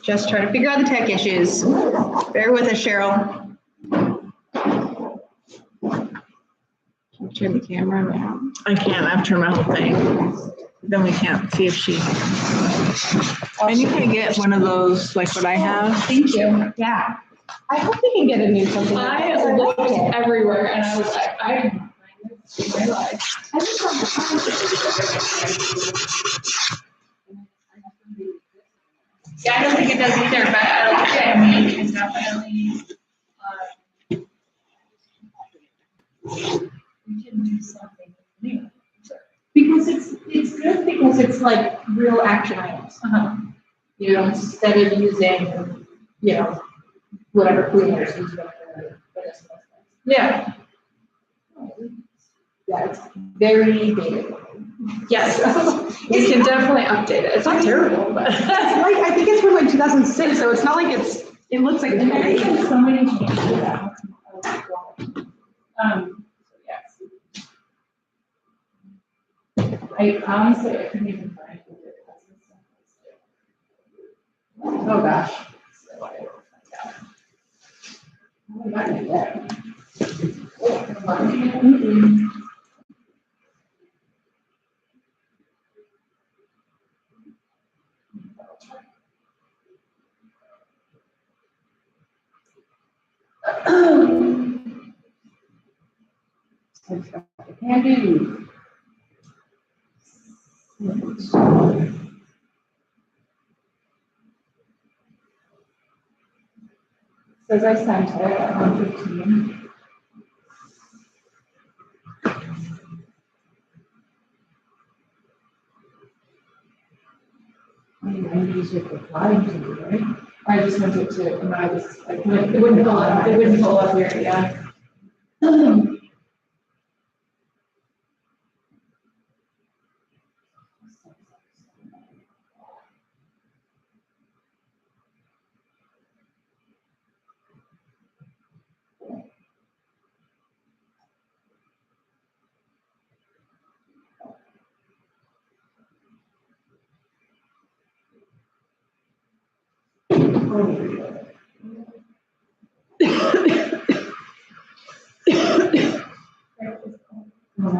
Just trying to figure out the tech issues. Bear with us, Cheryl. Can you turn the camera around? I can't. I've turned my whole thing. Then we can't see if she. And you can get one of those like what I have. Thank you. Yeah. I hope they can get a new something. I looked everywhere and I was like, I did not find this in my life. I just want yeah, I don't think it does either, but I like it. I mean, it's definitely, we can do something new. Because it's good because it's like real action items. You know, instead of using, you know, whatever cleaners use for this. Yeah. Yeah, it's very dated. Yes, we can definitely update it. It's not terrible, but It's like, I think it's from like 2006, so it's not like it looks like it's there's great. been so many changes that. Yes. I honestly, I couldn't even find it. Oh, gosh. So I haven't gotten it yet. Handy. Says I sent it at 1:15. I mean, I use it for flying to me, right? I just sent it to, and I just, like, it wouldn't pull up, here, yeah.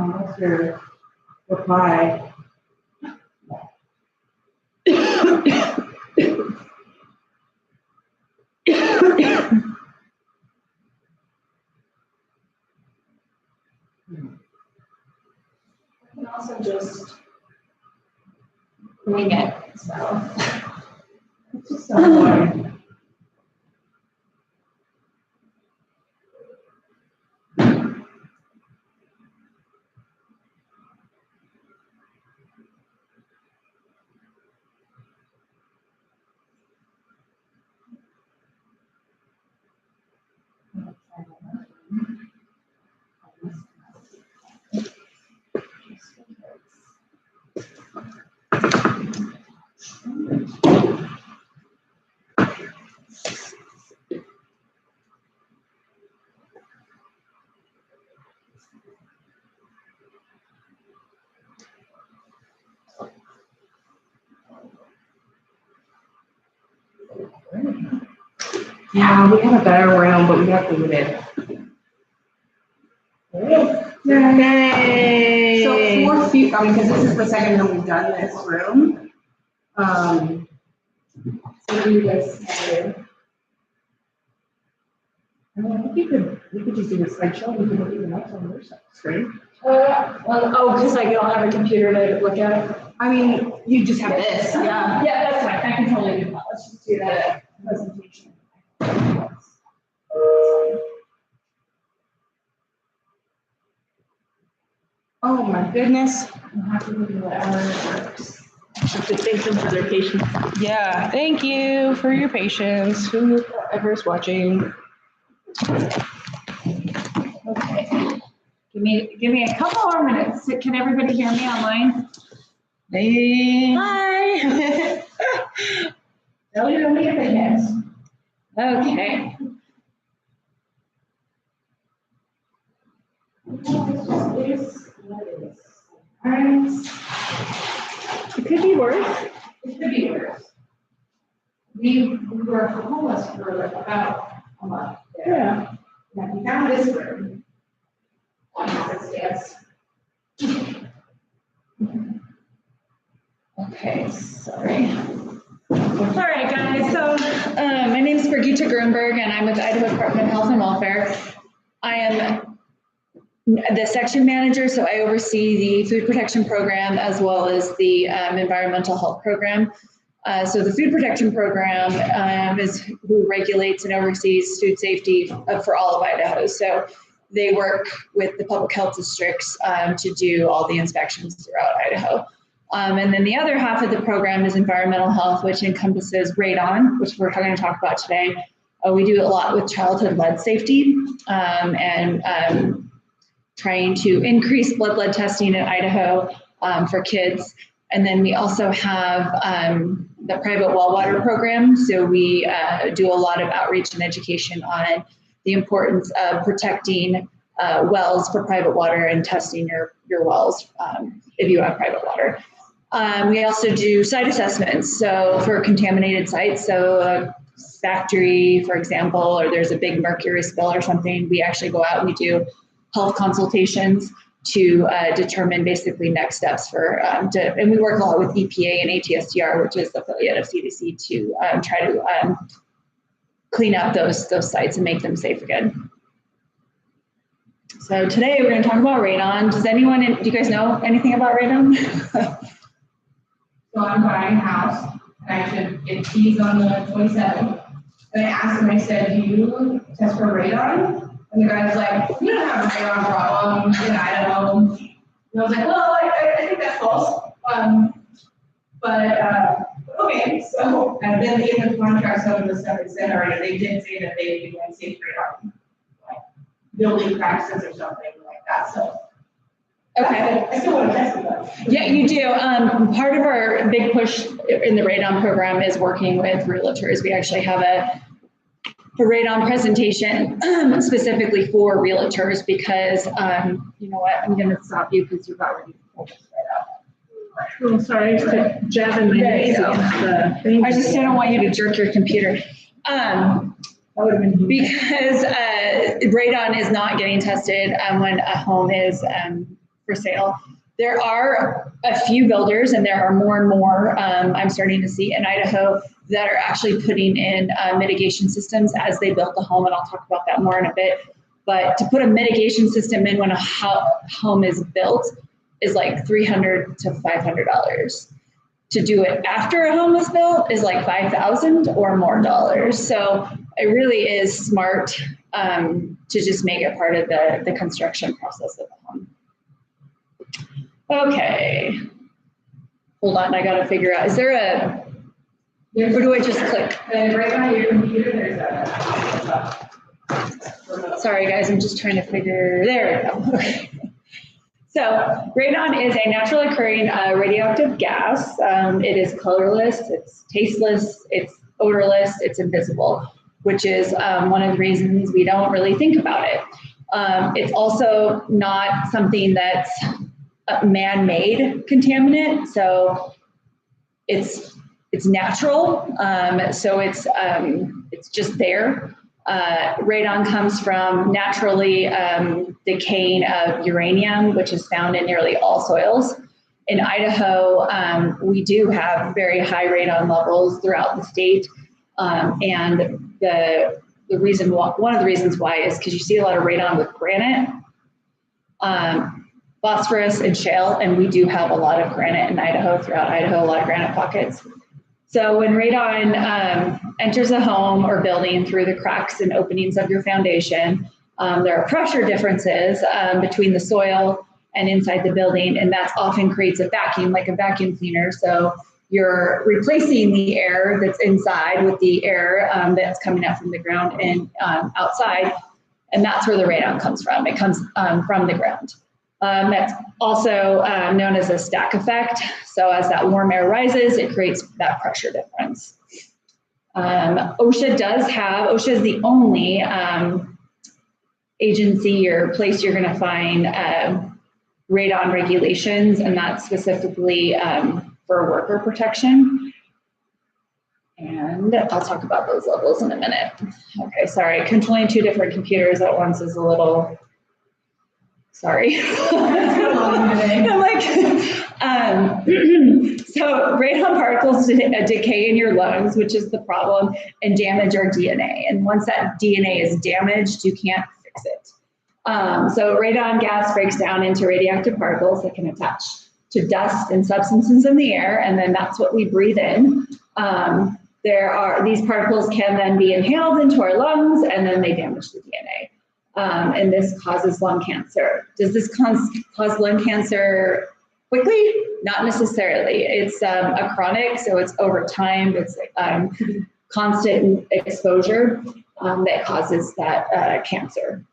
What's your reply? I can also just wing it, so. It's just so hard. Yeah, we have a better room, but we have to move it. Yay! So for future, I mean, because this is the second time we've done this room. So what do you guys have? I mean, I think we could just do a slideshow, we can look at the next on your screen. Because like you don't have a computer to look at it. I mean, you just have this, yeah. Yeah, that's fine. I can totally do that. Let's just do that presentation. Oh my goodness. I'm happy to do whatever works. I have to thank them for their patience. Yeah, thank you for your patience, whoever is watching. Okay. Give me a couple more minutes. Can everybody hear me online? Hey. Hi. Tell me if they can. Okay. could be worse. It could be worse. We were homeless for like about a month there. Yeah. And we found this room. Yes. Okay, sorry. All right, guys, so my name is Brigitta and I'm with the Idaho Department of Health and Welfare. I am the section manager, so I oversee the food protection program as well as the environmental health program. So the food protection program is who regulates and oversees food safety for all of Idaho. So they work with the public health districts to do all the inspections throughout Idaho. And then the other half of the program is environmental health, which encompasses radon, which we're going to talk about today. We do a lot with childhood lead safety and trying to increase blood testing in Idaho for kids. And then we also have the private well water program. So we do a lot of outreach and education on the importance of protecting wells for private water and testing your wells if you have private water. We also do site assessments, so for contaminated sites, so a factory, for example, or there's a big mercury spill or something, we actually go out and we do health consultations to determine basically next steps for, and we work a lot with EPA and ATSTR, which is the affiliate of CDC, to try to clean up those sites and make them safe again. So today we're going to talk about radon. Do you guys know anything about radon? So I'm buying a house, and I should get keys on the 27th. And I asked him, I said, do you test for radon? And the guy's like, we don't have a radon problem in Idaho. And I was like, well, I think that's false. Okay, so, and then in the contract, some of the stuff is said already, they did say that they do unsafe radon, like building practices or something like that, so. Okay. I still want to test it though. Yeah, you do. Part of our big push in the radon program is working with realtors. We actually have a radon presentation specifically for realtors because, you know what, I'm going to stop you because you've already pulled this right up. Oh, sorry, I kept jabbing my face against the thing. I just didn't want you to jerk your computer. Because radon is not getting tested when a home is for sale. There are a few builders, and there are more and more I'm starting to see in Idaho that are actually putting in mitigation systems as they build the home, and I'll talk about that more in a bit. But to put a mitigation system in when a home is built is like $300 to $500. To do it after a home is built is like $5,000 or more dollars. So it really is smart to just make it part of the construction process of the home. Okay, hold on, I gotta figure out, is there or do I just click? Right on your computer, there's a. Sorry guys, I'm just trying to figure, there we go. Okay. So radon is a naturally occurring radioactive gas. It is colorless, it's tasteless, it's odorless, it's invisible, which is one of the reasons we don't really think about it. It's also not something that's a man-made contaminant, so it's natural, so it's just there. Radon comes from naturally decaying of uranium, which is found in nearly all soils. In Idaho, we do have very high radon levels throughout the state, and the reason one of the reasons why is because you see a lot of radon with granite, phosphorus, and shale, and we do have a lot of granite in Idaho, throughout Idaho, a lot of granite pockets. So when radon enters a home or building through the cracks and openings of your foundation, there are pressure differences between the soil and inside the building, and that often creates a vacuum, like a vacuum cleaner. So you're replacing the air that's inside with the air that's coming out from the ground and outside, and that's where the radon comes from. It comes from the ground. That's also known as a stack effect. So as that warm air rises, it creates that pressure difference. OSHA is the only agency or place you're going to find radon regulations, and that's specifically for worker protection. And I'll talk about those levels in a minute. Okay, sorry, controlling 2 different computers at once is a little, sorry. I'm like, so radon particles decay in your lungs, which is the problem, and damage our DNA. And once that DNA is damaged, you can't fix it. So radon gas breaks down into radioactive particles that can attach to dust and substances in the air, and then that's what we breathe in. These particles can then be inhaled into our lungs, and then they damage the DNA. And this causes lung cancer. Does this cause lung cancer quickly? Not necessarily. It's a chronic, so it's over time. It's constant exposure that causes that cancer.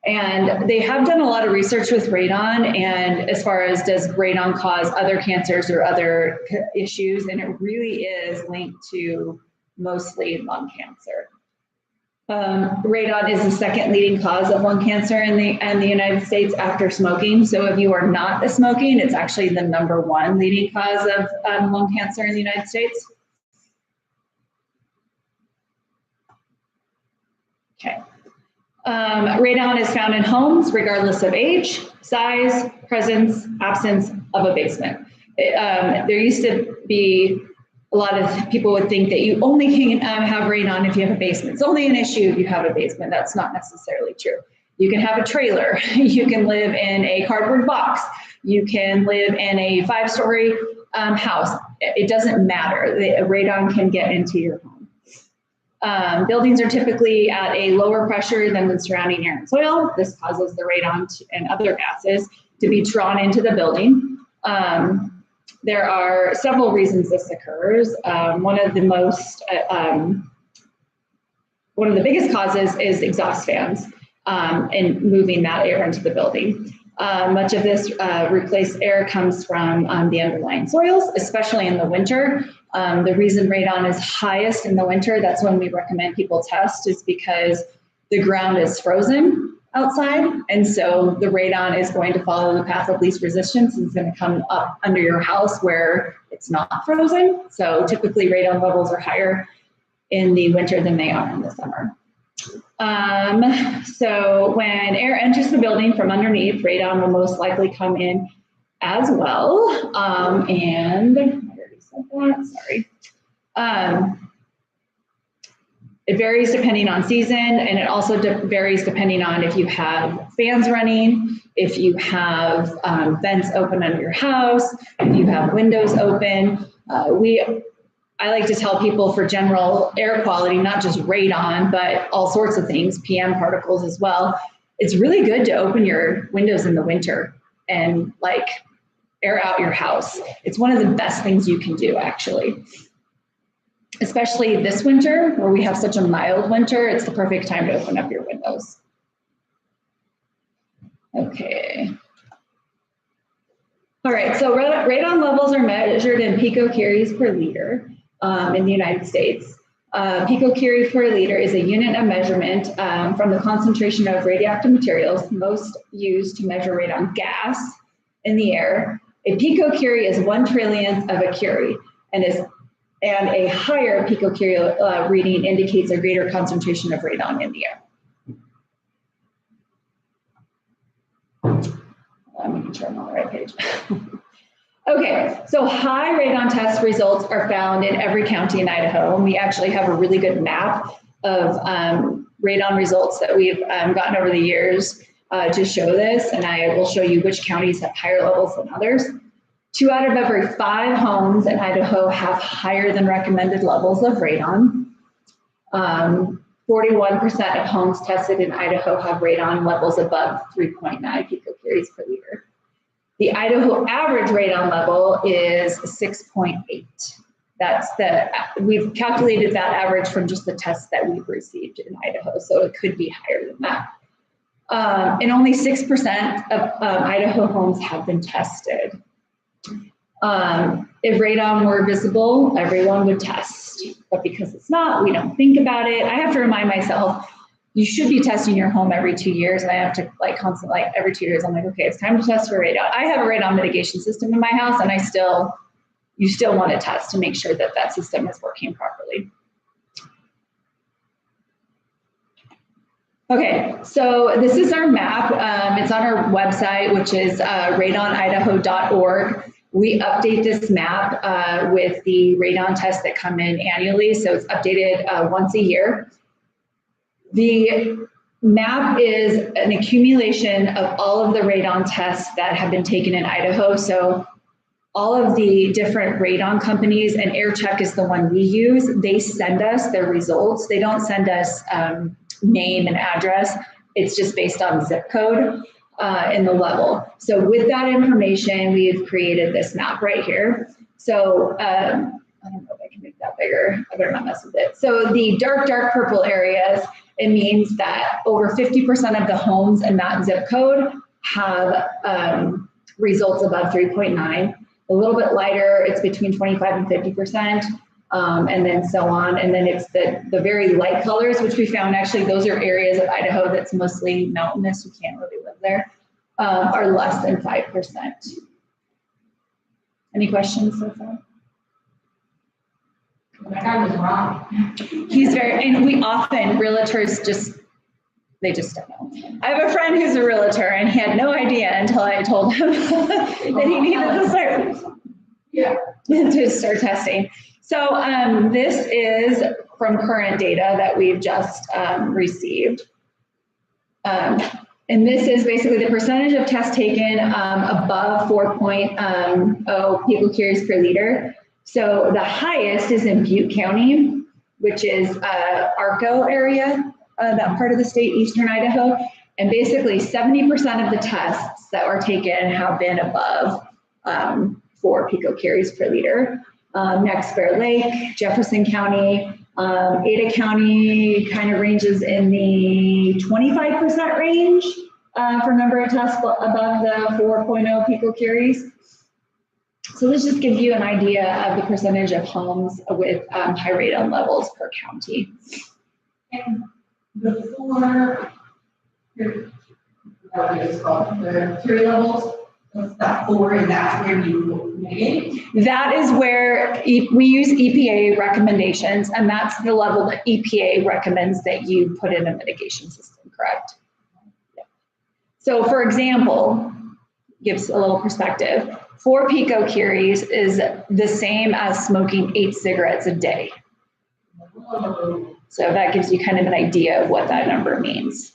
And they have done a lot of research with radon, and as far as does radon cause other cancers or other issues, and it really is linked to mostly lung cancer. Radon is the second leading cause of lung cancer in the United States after smoking. So if you are not smoking, it's actually the #1 leading cause of lung cancer in the United States. Okay. Radon is found in homes regardless of age, size, presence, absence of a basement. There used to be a lot of people would think that you only can have radon if you have a basement. It's only an issue if you have a basement. That's not necessarily true. You can have a trailer. You can live in a cardboard box. You can live in a 5-story house. It doesn't matter. The radon can get into your home. Buildings are typically at a lower pressure than the surrounding air and soil. This causes the radon and other gases to be drawn into the building. There are several reasons this occurs. One of the biggest causes is exhaust fans and moving that air into the building. Much of this replaced air comes from the underlying soils, especially in the winter. The reason radon is highest in the winter, that's when we recommend people test, is because the ground is frozen outside, and so the radon is going to follow the path of least resistance and it's going to come up under your house where it's not frozen. So typically radon levels are higher in the winter than they are in the summer. So when air enters the building from underneath, radon will most likely come in as well. And I already said that, sorry. It varies depending on season, and it also varies depending on if you have fans running, if you have vents open under your house, if you have windows open. I like to tell people for general air quality, not just radon, but all sorts of things, PM particles as well. It's really good to open your windows in the winter and like air out your house. It's one of the best things you can do, actually. Especially this winter, where we have such a mild winter, it's the perfect time to open up your windows. Okay. All right, so radon levels are measured in picocuries per liter in the United States. Picocurie per liter is a unit of measurement from the concentration of radioactive materials most used to measure radon gas in the air. A picocurie is 1/1,000,000th of a curie, and a higher picocurie reading indicates a greater concentration of radon in the air. I'm making sure I'm on the right page. Okay, so high radon test results are found in every county in Idaho, and we actually have a really good map of radon results that we've gotten over the years to show this, and I will show you which counties have higher levels than others. 2 out of every 5 homes in Idaho have higher than recommended levels of radon. 41% of homes tested in Idaho have radon levels above 3.9 picocuries per liter. The Idaho average radon level is 6.8. We've calculated that average from just the tests that we've received in Idaho, so it could be higher than that. And only 6% of Idaho homes have been tested. If radon were visible, everyone would test, but because it's not, we don't think about it. I have to remind myself, you should be testing your home every 2 years, and I have to constantly, every 2 years, I'm like, okay, it's time to test for radon. I have a radon mitigation system in my house, and I still, you still want to test to make sure that that system is working properly. Okay, so this is our map. It's on our website, which is radonidaho.org. We update this map with the radon tests that come in annually, so it's updated once a year. The map is an accumulation of all of the radon tests that have been taken in Idaho. So all of the different radon companies, and AirCheck is the one we use, they send us their results. They don't send us name and address. It's just based on zip code and the level. So with that information, we've created this map right here. So I don't know if I can make that bigger. I better not mess with it. So the dark purple areas, it means that over 50% of the homes in that zip code have results above 3.9. A little bit lighter, it's between 25 and 50%, and then so on. And then it's the very light colors, which we found actually those are areas of Idaho that's mostly mountainous, you can't really live there, are less than 5%. Any questions so far? That guy was wrong. He's and we often, realtors they just don't know. I have a friend who's a realtor and he had no idea until I told him that he needed to start testing. So this is from current data that we've just received. And this is basically the percentage of tests taken above 4.0 picocuries per liter. So the highest is in Butte County, which is Arco area, that part of the state, eastern Idaho. And basically 70% of the tests that are taken have been above 4 picocuries per liter. Next, Bear Lake, Jefferson County, Ada County kind of ranges in the 25% range for number of tests above the 4.0 picocuries. So this just gives you an idea of the percentage of homes with high radon levels per county. And the 4, what is it called, the curie levels, what's that 4, and that's where you mitigate? That is where we use EPA recommendations, and that's the level that EPA recommends that you put in a mitigation system, correct? Yeah. So for example, gives a little perspective, 4 picocuries is the same as smoking 8 cigarettes a day. Whoa. So that gives you kind of an idea of what that number means.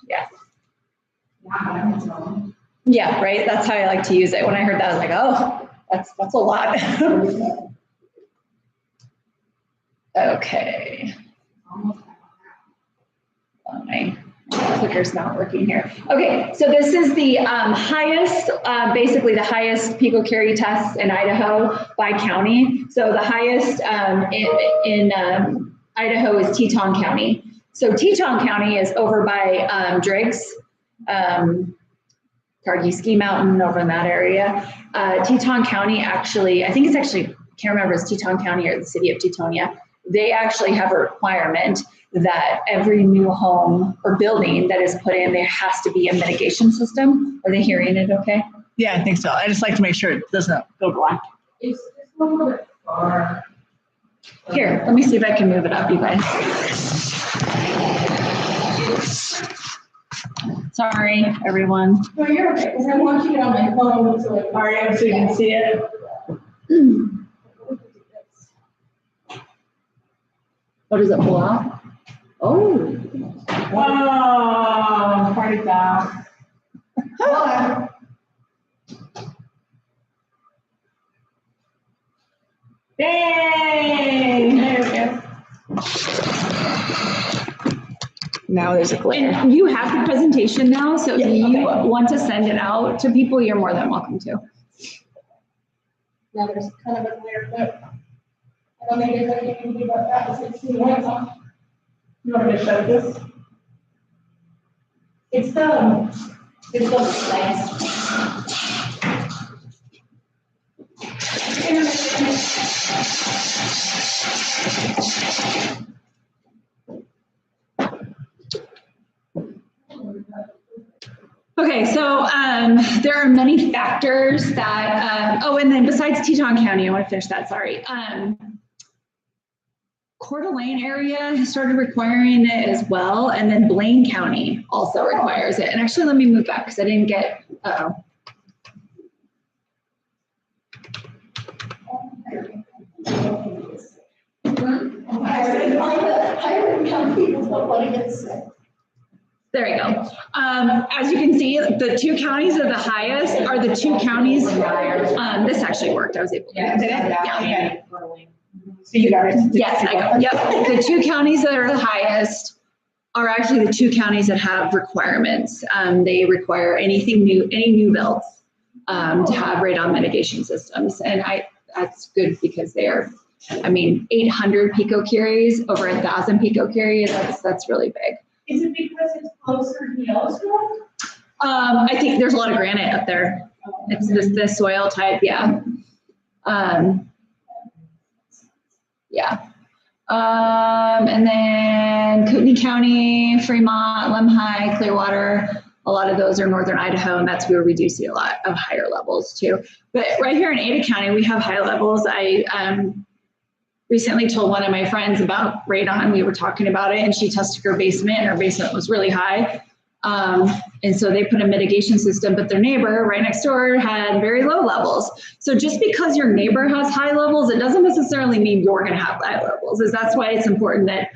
Yeah. Yeah, right? That's how I like to use it. When I heard that, I was like, oh, that's a lot. Okay. My clicker's not working here. Okay, so this is the highest, basically the highest picocurie tests in Idaho by county. So the highest in Idaho is Teton County. So Teton County is over by Driggs, Cargill Ski Mountain over in that area. Teton County actually, I think it's actually, can't remember if it's Teton County or the city of Tetonia. They actually have a requirement that every new home or building that is put in, there has to be a mitigation system. Are they hearing it okay? Yeah, I think so. I just like to make sure it doesn't go black. Is this a little bit far? Here, let me see if I can move it up, you guys. Sorry, everyone. No, you're okay, because I'm watching it on my phone, so like, So you can see it. What does it pull out? Oh. Whoa, party foul. Dang! There we go. Now there's a glare. And you have the presentation now, so if you want to send it out to people, you're more than welcome to. Now there's kind of a glare, but I don't think there's anything you can do about that. It's 16 lights on. You want me to show this? It's the slides. Okay, Okay, so there are many factors that, oh, and then besides Teton County, I want to finish that, sorry. Coeur d'Alene area has started requiring it as well, and then Blaine County also requires it. And actually, let me move back because I didn't get, uh-oh. There you go. As you can see, the two counties that are the highest are the two counties. This actually worked. I was able to. Yeah, Did it? yeah. So you got it. Yes, I got it. Yep. The two counties that are the highest are actually the two counties that have requirements. They require anything new, any new builds to have radon mitigation systems. And that's good because they're, I mean, 800 picocuries, over 1,000 picocuries, that's really big. Is it because it's closer to Yellowstone? I think there's a lot of granite up there. It's the soil type, yeah. Yeah. And then Kootenai County, Fremont, Lemhi, Clearwater, a lot of those are northern Idaho, and that's where we do see a lot of higher levels too. But right here in Ada County, we have high levels. I recently told one of my friends about radon. We were talking about it, and she tested her basement, and her basement was really high. And so they put a mitigation system, but their neighbor right next door had very low levels. So just because your neighbor has high levels, it doesn't necessarily mean you're going to have high levels. That's why it's important that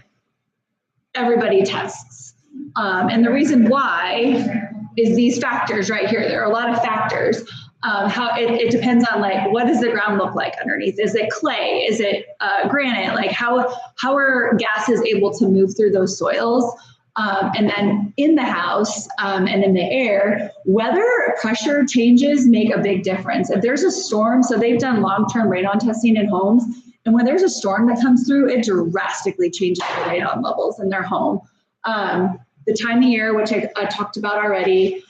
everybody tests. And the reason why is these factors right here. There are a lot of factors. How it depends on, like, what does the ground look like underneath? Is it clay? Is it granite? Like how are gases able to move through those soils? And then in the house and in the air, weather pressure changes make a big difference. If there's a storm, so they've done long-term radon testing in homes, and when there's a storm that comes through, it drastically changes the radon levels in their home. The time of year, which I talked about already,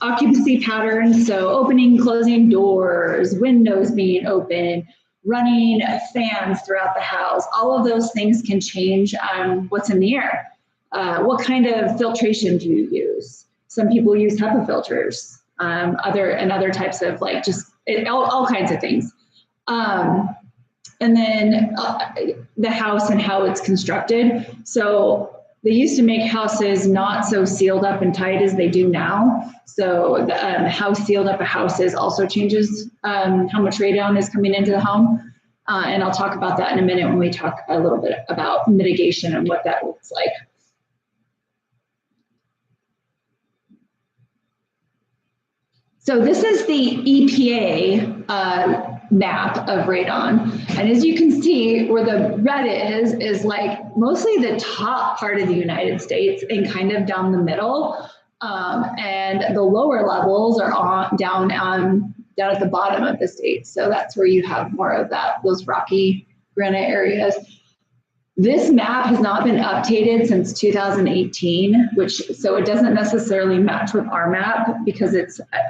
occupancy patterns, so opening, closing doors, windows being open, running fans throughout the house, all of those things can change what's in the air. What kind of filtration do you use? Some people use HEPA filters, other types of, like, just all kinds of things. And then the house and how it's constructed. So they used to make houses not so sealed up and tight as they do now. So how sealed up a house is also changes how much radon is coming into the home. And I'll talk about that in a minute when we talk a little bit about mitigation and what that looks like. So this is the EPA map of radon. And as you can see, where the red is like mostly the top part of the United States and kind of down the middle. And the lower levels are down at the bottom of the state. So that's where you have more of those rocky granite areas. This map has not been updated since 2018, so it doesn't necessarily match with our map because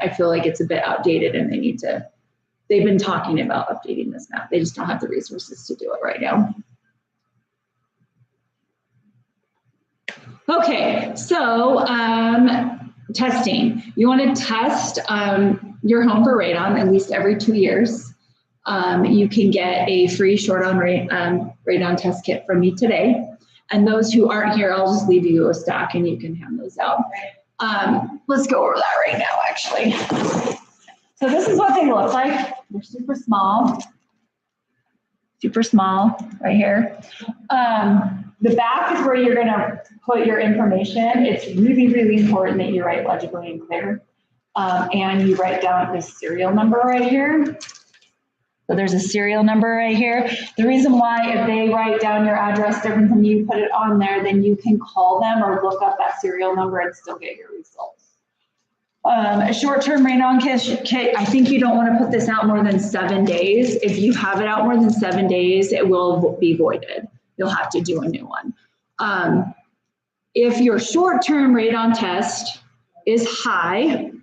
I feel like it's a bit outdated, and they've been talking about updating this map. They just don't have the resources to do it right now. Okay, so testing. You want to test your home for radon at least every 2 years. You can get a free short-on radon test kit from me today. And those who aren't here, I'll just leave you a stack and you can hand those out. Let's go over that right now, actually. So this is what they look like. They're super small right here. The back is where you're gonna put your information. It's really, really important that you write legibly and clear. And you write down this serial number right here. So there's a serial number right here. The reason why, if they write down your address different than you put it on there, then you can call them or look up that serial number and still get your results. A short-term radon kit, I think you don't want to put this out more than 7 days. If you have it out more than 7 days, it will be voided. You'll have to do a new one. If your short-term radon test is high,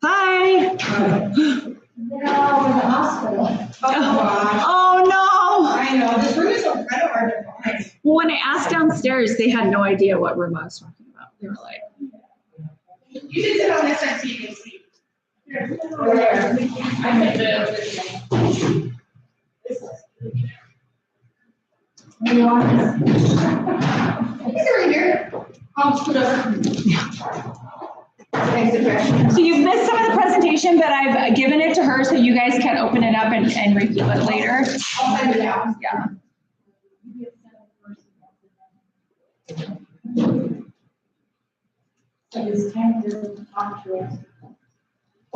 hi. They're all in the hospital. Oh no! I know, this room is so kind of hard to find. Well, when I asked downstairs, they had no idea what room I was talking about. They were like, You should sit on this side so you can see. Here, over there. I made the. You want this? Is it right here? I'll scoot over. Thanks, Depression. so you've missed some of the presentation, but I've given it to her so you guys can open it up and review it later. I'll send it out. Yeah. So this time to talk to us.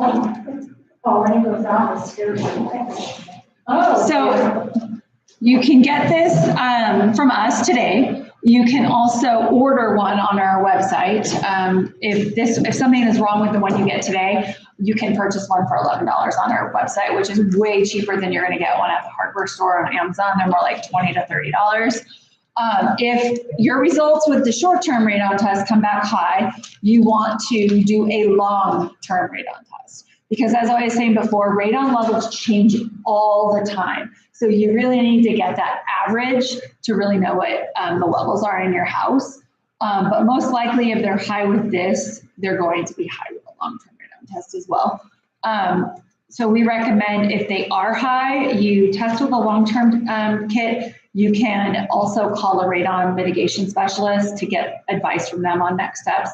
Oh, when he goes out, it's scary. Oh. So you can get this from us today. You can also order one on our website. If something is wrong with the one you get today, you can purchase one for $11 on our website, which is way cheaper than you're going to get one at the hardware store on Amazon. They're more like $20 to $30. If your results with the short-term radon test come back high, you want to do a long-term radon test. Because as I was saying before, radon levels change all the time. So you really need to get that average to really know what the levels are in your house. But most likely if they're high with this, they're going to be high with a long-term radon test as well. So we recommend if they are high, you test with a long-term kit. You can also call a radon mitigation specialist to get advice from them on next steps.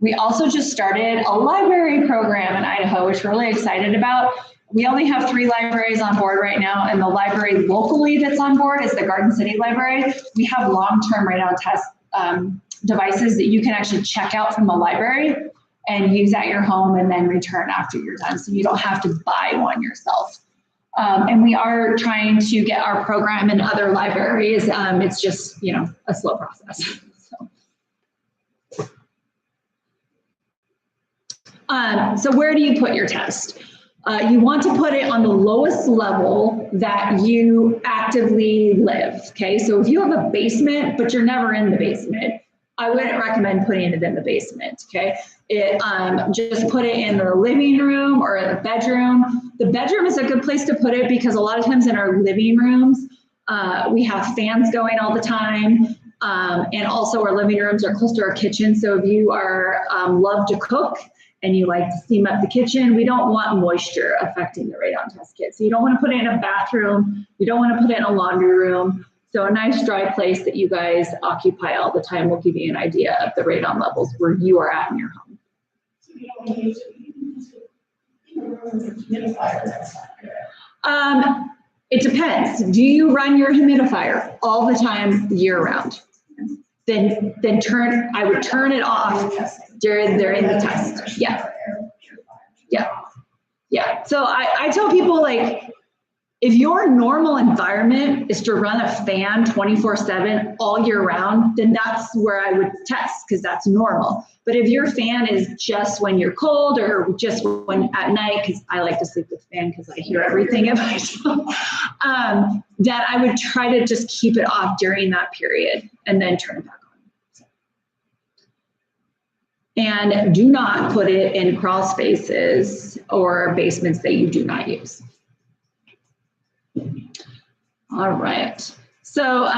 We also just started a library program in Idaho, which we're really excited about. We only have 3 libraries on board right now, and the library locally that's on board is the Garden City Library. We have long-term radon test devices that you can actually check out from the library and use at your home and then return after you're done, so you don't have to buy one yourself. And we are trying to get our program in other libraries. It's just, a slow process. So where do you put your test? You want to put it on the lowest level that you actively live, okay? So if you have a basement, but you're never in the basement, I wouldn't recommend putting it in the basement, okay? Just put it in the living room or the bedroom. The bedroom is a good place to put it because a lot of times in our living rooms, we have fans going all the time. And also our living rooms are close to our kitchen. So if you are love to cook and you like to steam up the kitchen, we don't want moisture affecting the radon test kit. So you don't want to put it in a bathroom. You don't want to put it in a laundry room. So a nice dry place that you guys occupy all the time will give you an idea of the radon levels where you are at in your home. So you don't want to use It depends. Do you run your humidifier all the time year round? Then I would turn it off during the test. Yeah. So I tell people, like, if your normal environment is to run a fan 24/7 all year round, then that's where I would test because that's normal. But if your fan is just when you're cold or just when at night, because I like to sleep with fan because I hear everything if I don't, that I would try to just keep it off during that period and then turn it back on. And do not put it in crawl spaces or basements that you do not use. All right. So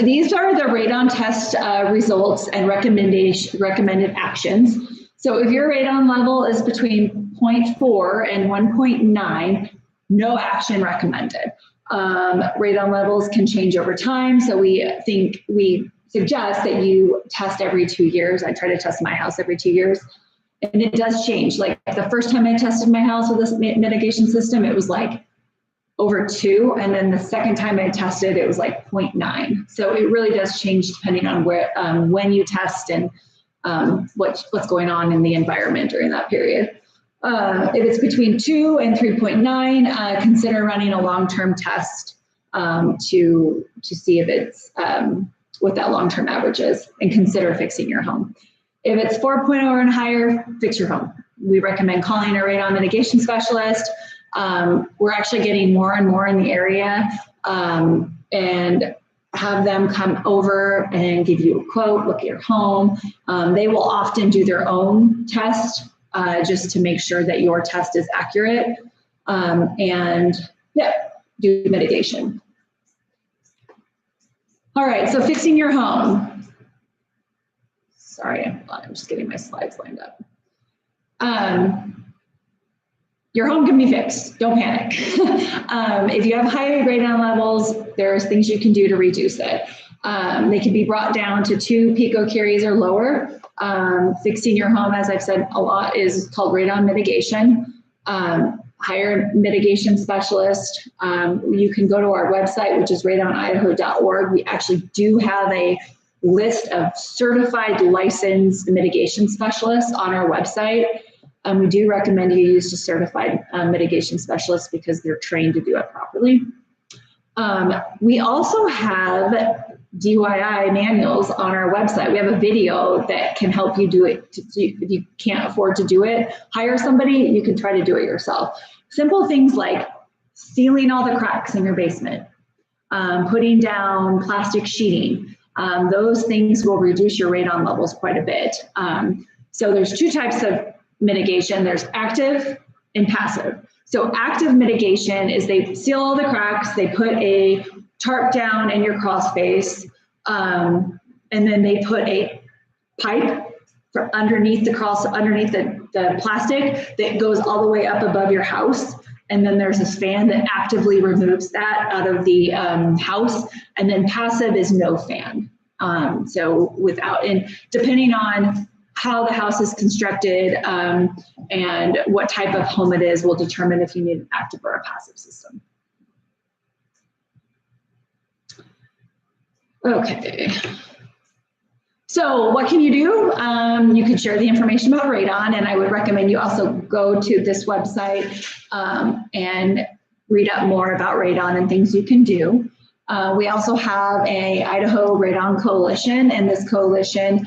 these are the radon test results and recommended actions. So if your radon level is between 0.4 and 1.9, no action recommended. Radon levels can change over time, so we suggest that you test every 2 years. I try to test my house every 2 years, and it does change. Like the first time I tested my house with this mitigation system, it was like over 2, and then the second time I tested, it was like 0.9. So it really does change depending on where, when you test and what's going on in the environment during that period. If it's between 2 and 3.9, consider running a long-term test to see if it's what that long-term average is, and consider fixing your home. If it's 4.0 and higher, fix your home. We recommend calling a radon mitigation specialist. We're actually getting more and more in the area, and have them come over and give you a quote, look at your home. They will often do their own test just to make sure that your test is accurate. And yeah, do mitigation. All right, so fixing your home. Sorry, I'm just getting my slides lined up. Your home can be fixed, don't panic. If you have high radon levels, there's things you can do to reduce it. They can be brought down to 2 picocuries or lower. Fixing your home, as I've said a lot, is called radon mitigation. Hire mitigation specialist. You can go to our website, which is radonidaho.org. We actually do have a list of certified licensed mitigation specialists on our website. We do recommend you use a certified mitigation specialist because they're trained to do it properly. We also have DIY manuals on our website. We have a video that can help you do it. If you can't afford to do it, hire somebody, you can try to do it yourself. Simple things like sealing all the cracks in your basement, putting down plastic sheeting. Those things will reduce your radon levels quite a bit. So there's 2 types of mitigation. There's active and passive. So active mitigation is they seal all the cracks, they put a tarp down in your crawl space, and then they put a pipe for underneath the the plastic that goes all the way up above your house. And then there's this fan that actively removes that out of the house. And then passive is no fan. So without, and depending on how the house is constructed and what type of home it is will determine if you need an active or a passive system. Okay. So what can you do? You can share the information about radon, and I would recommend you also go to this website and read up more about radon and things you can do. We also have a Idaho Radon Coalition, and this coalition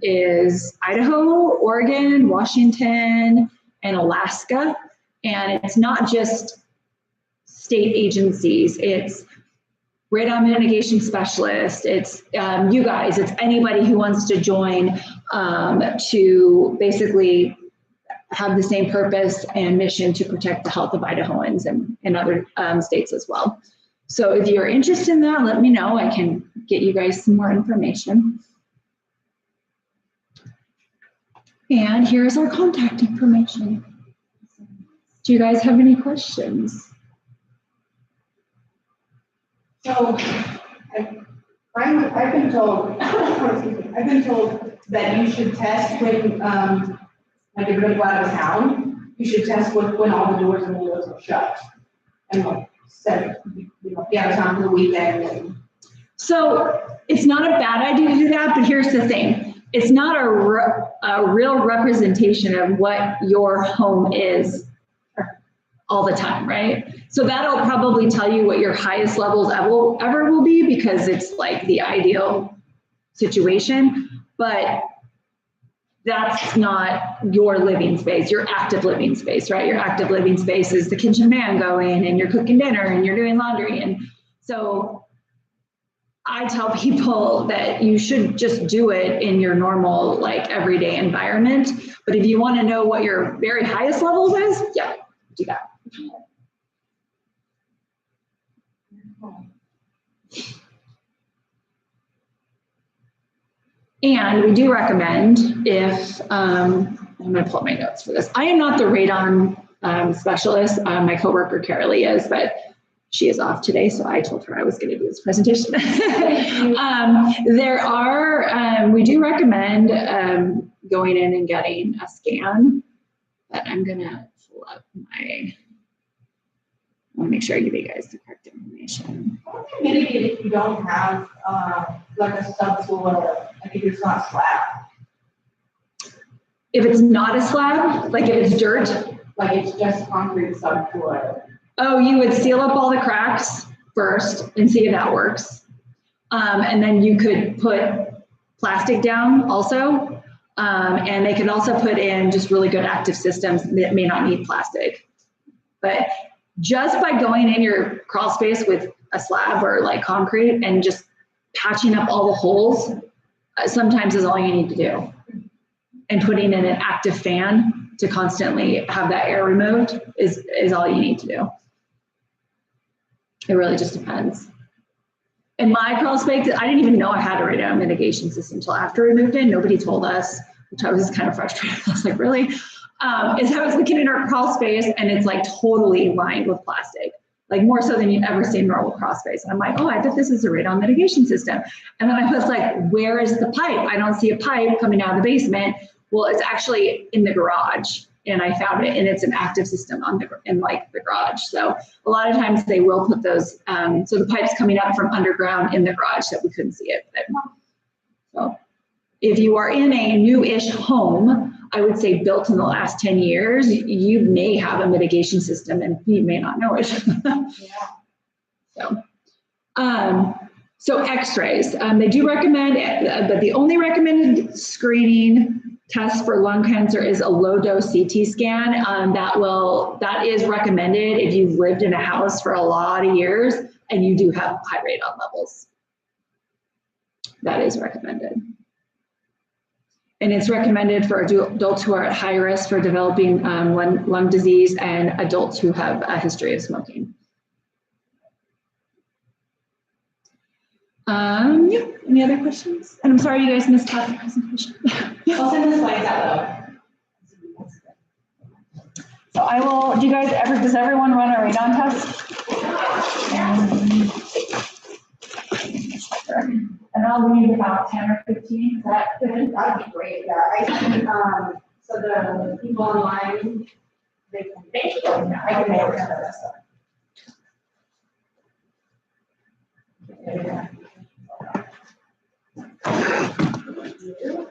is Idaho, Oregon, Washington, and Alaska. And it's not just state agencies, it's radon mitigation specialists, it's you guys, it's anybody who wants to join to basically have the same purpose and mission to protect the health of Idahoans and other states as well. So if you're interested in that, let me know. I can get you guys some more information. And here's our contact information. Do you guys have any questions? So I've been told, that you should test when, like if you're gonna go out of town, you should test when all the doors and windows are shut. And like, be out of town for the weekend. And so it's not a bad idea to do that, but here's the thing. It's not a real representation of what your home is all the time, right? So that'll probably tell you what your highest levels ever will be, because it's like the ideal situation, but that's not your living space, your active living space, right? Your active living space is the kitchen fan going and you're cooking dinner and you're doing laundry. And so I tell people that you should just do it in your normal, like everyday environment. But if you want to know what your very highest levels is, yeah, do that. And we do recommend if, I'm going to pull up my notes for this. I am not the radon specialist. My coworker Carolee is, but she is off today, so I told her I was going to do this presentation. We do recommend going in and getting a scan, but I'm going to pull up I want to make sure I give you guys the correct information. how can you mitigate if you don't have like a subfloor, like if it's not slab? If it's not a slab, like if it's dirt, Like it's just concrete subfloor. oh, you would seal up all the cracks first and see if that works. And then you could put plastic down also. And they can also put in just really good active systems that may not need plastic. But just by going in your crawl space with a slab or like concrete and just patching up all the holes, sometimes is all you need to do. And putting in an active fan to constantly have that air removed is all you need to do. It really just depends. In my crawl space, I didn't even know I had a radon mitigation system until after we moved in. Nobody told us, which I was kind of frustrated. I was like, really? Is I was looking in our crawl space and it's like totally lined with plastic, like more so than you'd ever see in normal crawl space. And I'm like, oh, I thought this is a radon mitigation system. And then I was like, where is the pipe? I don't see a pipe coming out of the basement. Well, it's actually in the garage. And I found it, and it's an active system in like the garage. So a lot of times they will put those, so the pipe's coming up from underground in the garage that we couldn't see it. So if you are in a new-ish home, I would say built in the last 10 years, you may have a mitigation system and you may not know it. So x-rays, they do recommend, but the only recommended screening test for lung cancer is a low-dose CT scan. That is recommended if you've lived in a house for a lot of years and you do have high radon levels. That is recommended. And it's recommended for adults who are at high risk for developing lung disease and adults who have a history of smoking. Any other questions? And I'm sorry you guys missed that presentation. I'll send the slides out though. So I will, does everyone run a radon test? And I'll leave about 10 or 15, is that good? That'd be great, yeah. I think, so the people online, they can make it, I can make it the rest of it.